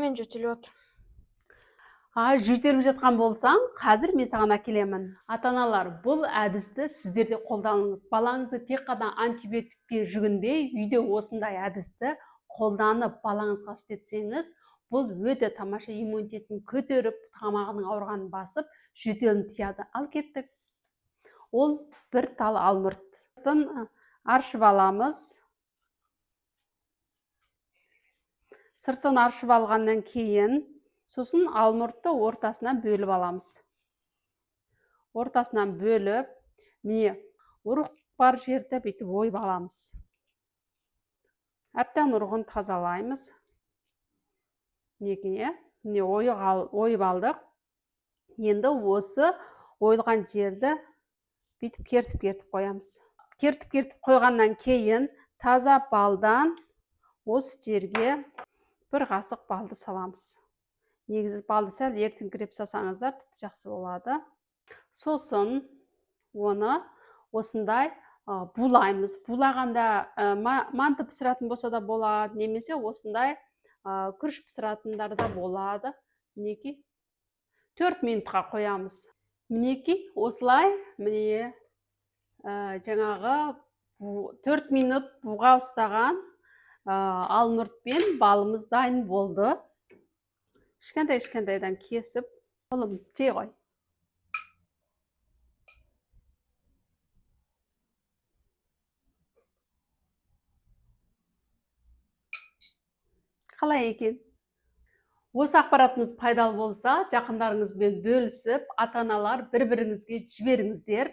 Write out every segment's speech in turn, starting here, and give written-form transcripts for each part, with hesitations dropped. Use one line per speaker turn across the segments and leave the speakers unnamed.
мен жөтеліп отырмын.
Жөтеліп жатқан болсаң, қазір мен саған әкелемін. Ата-аналар, бұл әдісті сіздер де қолданыңыз. Балаңызды тек қана антибиотикпен жүгінбей, үйде осындай әдісті қолданып балаңызға істетсеңіз, бұл өте тамаша иммунитетін көтеріп, тамағының ауырғанын басып, жөтелін тияды. Ал кеттік. Ол бір тал алмұрт. Аршып аламыз. Сыртын аршып алғаннан кейін, сосын алмұртты ортасынан бөліп аламыз. Ортасынан бөліп, міне, ұрық бар жерді бүйтіп ойып аламыз. Әбден ұрығын тазалаймыз. Міне, ойып алдық. Енді осы ойылған жерді бүйтіп кертіп қоямыз. Кертіп қойғаннан кейін таза балдан осы жерге бір қасық балды саламыз. Негізі балды сәл ертіңкіреп салсаңыздар, тіпті жақсы болады. Сосын оны осындай булаймыз. Булағанда манты пісіратын болса да болады, немесе осындай күріш пісіратындар да болады. Мінекей 4 минутқа қоямыз. Мінекей осылай, міне жаңағы 4 минут буға ұстаған алмұртпен балымыз дайын болды. Кішкентайдан кесіп, олым жей қой. Қалай екен? Осы ақпаратымыз пайдалы болса, жақындарыңызбен бөлісіп, ата-аналар бір-біріңізге жіберіңіздер.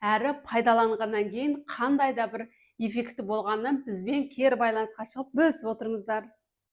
Әрі пайдаланғаннан кейін қандай да бір эффекті болғанын бізбен кері байланысқа шығып бөлісіп отырыңыздар.